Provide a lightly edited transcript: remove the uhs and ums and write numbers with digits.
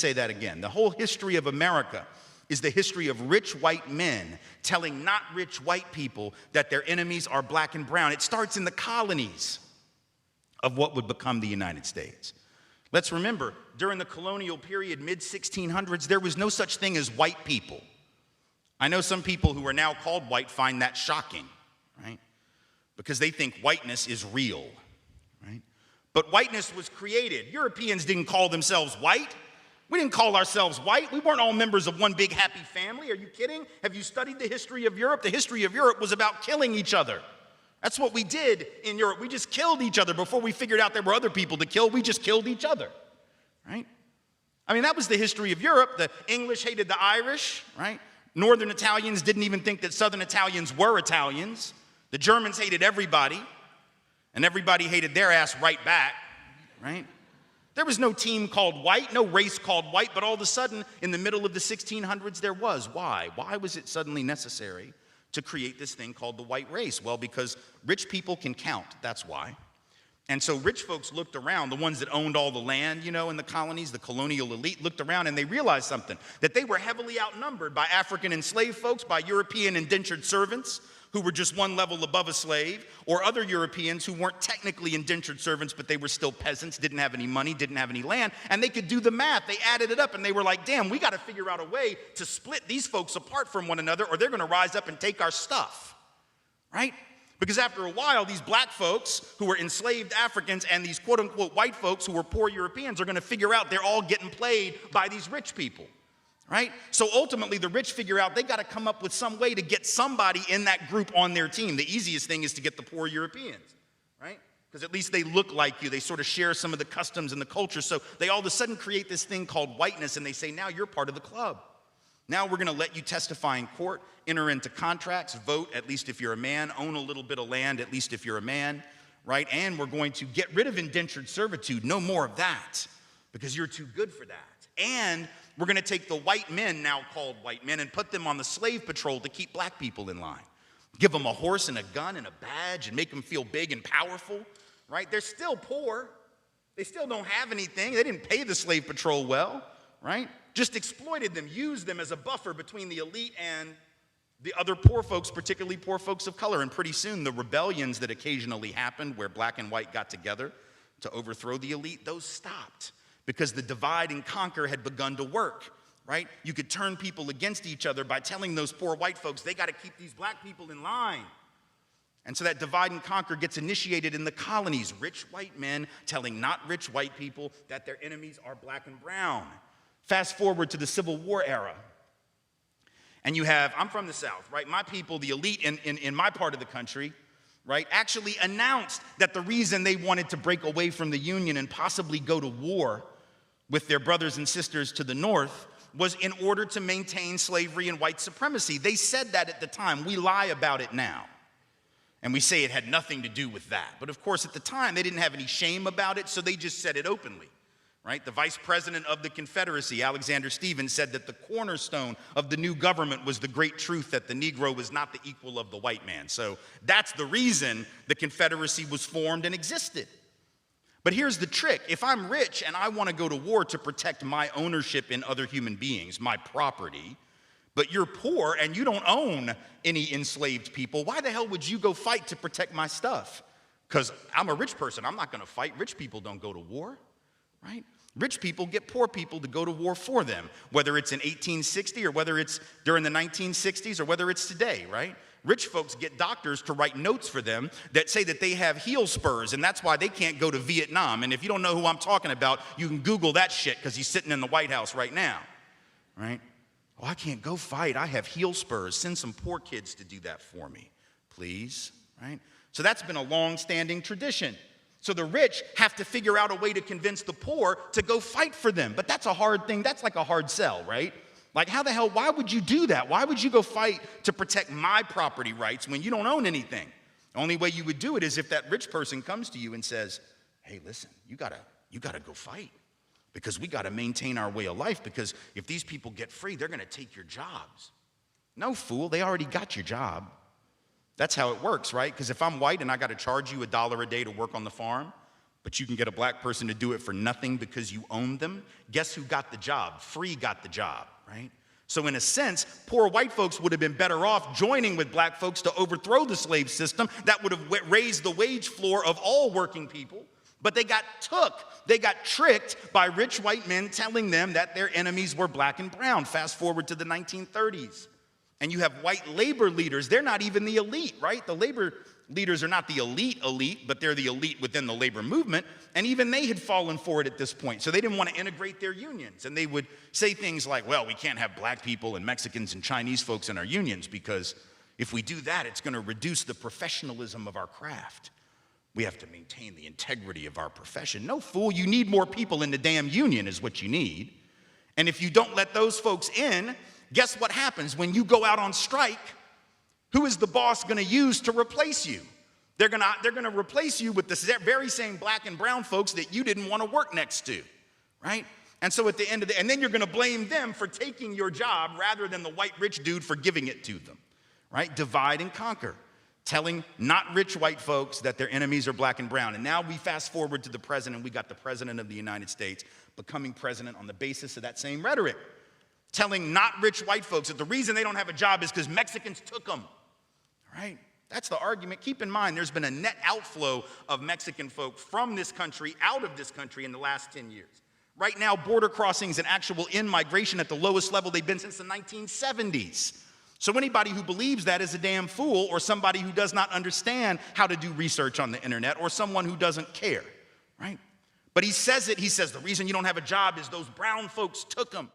Say that again. The whole history of America is the history of rich white men telling not rich white people that their enemies are black and brown. It starts in the colonies of what would become the United States. Let's remember, during the colonial period, mid-1600s, there was no such thing as white people. I know some people who are now called white find that shocking, right? Because they think whiteness is real, right? But whiteness was created. Europeans didn't call themselves white. We didn't call ourselves white. We weren't all members of one big happy family. Are you kidding? Have you studied the history of Europe? The history of Europe was about killing each other. That's what we did in Europe. We just killed each other before we figured out there were other people to kill. We just killed each other, right? I mean, that was the history of Europe. The English hated the Irish, right? Northern Italians didn't even think that Southern Italians were Italians. The Germans hated everybody, and everybody hated their ass right back, right? There was no team called white, no race called white, but all of a sudden, in the middle of the 1600s, there was. Why? Why was it suddenly necessary to create this thing called the white race? Well, because rich people can count, that's why. And so rich folks looked around, the ones that owned all the land, you know, in the colonies, the colonial elite looked around and they realized something, that they were heavily outnumbered by African enslaved folks, by European indentured servants, who were just one level above a slave, or other Europeans who weren't technically indentured servants, but they were still peasants, didn't have any money, didn't have any land, and they could do the math. They added it up, and they were like, damn, we got to figure out a way to split these folks apart from one another, or they're going to rise up and take our stuff, right? Because after a while, these black folks who were enslaved Africans and these quote-unquote white folks who were poor Europeans are going to figure out they're all getting played by these rich people. Right? So ultimately, the rich figure out they got to come up with some way to get somebody in that group on their team. The easiest thing is to get the poor Europeans, right? Because at least they look like you. They sort of share some of the customs and the culture. So they all of a sudden create this thing called whiteness, and they say, now you're part of the club. Now we're going to let you testify in court, enter into contracts, vote, at least if you're a man, own a little bit of land, at least if you're a man, right? And we're going to get rid of indentured servitude. No more of that, because you're too good for that. And we're going to take the white men, now called white men, and put them on the slave patrol to keep black people in line. Give them a horse and a gun and a badge and make them feel big and powerful, right? They're still poor. They still don't have anything. They didn't pay the slave patrol well, right? Just exploited them, used them as a buffer between the elite and the other poor folks, particularly poor folks of color. And pretty soon, the rebellions that occasionally happened where black and white got together to overthrow the elite, those stopped. Because the divide and conquer had begun to work, right? You could turn people against each other by telling those poor white folks, they got to keep these black people in line. And so that divide and conquer gets initiated in the colonies. Rich white men telling not rich white people that their enemies are black and brown. Fast forward to the Civil War era. And you have, I'm from the South, right? My people, the elite in my part of the country, right, actually announced that the reason they wanted to break away from the Union and possibly go to war with their brothers and sisters to the north was in order to maintain slavery and white supremacy. They said that at the time. We lie about it now. And we say it had nothing to do with that. But of course, at the time, they didn't have any shame about it, so they just said it openly, right? The vice president of the Confederacy, Alexander Stephens, said that the cornerstone of the new government was the great truth that the Negro was not the equal of the white man. So that's the reason the Confederacy was formed and existed. But here's the trick. If I'm rich and I want to go to war to protect my ownership in other human beings, my property, but you're poor and you don't own any enslaved people, why the hell would you go fight to protect my stuff? Because I'm a rich person. I'm not going to fight. Rich people don't go to war, right? Rich people get poor people to go to war for them, whether it's in 1860 or whether it's during the 1960s or whether it's today, right? Rich folks get doctors to write notes for them that say that they have heel spurs, and that's why they can't go to Vietnam. And if you don't know who I'm talking about, you can Google that shit because he's sitting in the White House right now, right? Oh, I can't go fight. I have heel spurs. Send some poor kids to do that for me, please, right? So that's been a long-standing tradition. So the rich have to figure out a way to convince the poor to go fight for them. But that's a hard thing. That's like a hard sell, right? Like, how the hell, why would you do that? Why would you go fight to protect my property rights when you don't own anything? The only way you would do it is if that rich person comes to you and says, hey, listen, you gotta go fight because we gotta maintain our way of life, because if these people get free, they're gonna take your jobs. No, fool, they already got your job. That's how it works, right? Because if I'm white and I gotta charge you $1 a day to work on the farm, but you can get a black person to do it for nothing because you own them. Guess who got the job? Free got the job, right? So in a sense, poor white folks would have been better off joining with black folks to overthrow the slave system. That would have raised the wage floor of all working people. But they got tricked by rich white men telling them that their enemies were black and brown. Fast forward to the 1930s. And you have white labor leaders. They're not even the elite, right? The labor leaders are not the elite, but they're the elite within the labor movement. And even they had fallen for it at this point. So they didn't want to integrate their unions. And they would say things like, well, we can't have black people and Mexicans and Chinese folks in our unions because if we do that, it's going to reduce the professionalism of our craft. We have to maintain the integrity of our profession. No, fool, you need more people in the damn union is what you need. And if you don't let those folks in, guess what happens? When you go out on strike, who is the boss going to use to replace you? They're going to replace you with the very same black and brown folks that you didn't want to work next to, right? And so at the end of and then you're going to blame them for taking your job rather than the white rich dude for giving it to them, right? Divide and conquer. Telling not rich white folks that their enemies are black and brown. And now we fast forward to the president. We got the president of the United States becoming president on the basis of that same rhetoric. Telling not rich white folks that the reason they don't have a job is because Mexicans took them. Right? That's the argument. Keep in mind, there's been a net outflow of Mexican folk from this country, out of this country in the last 10 years. Right now, border crossings and actual in-migration at the lowest level they've been since the 1970s. So anybody who believes that is a damn fool or somebody who does not understand how to do research on the internet or someone who doesn't care, right? But he says the reason you don't have a job is those brown folks took them.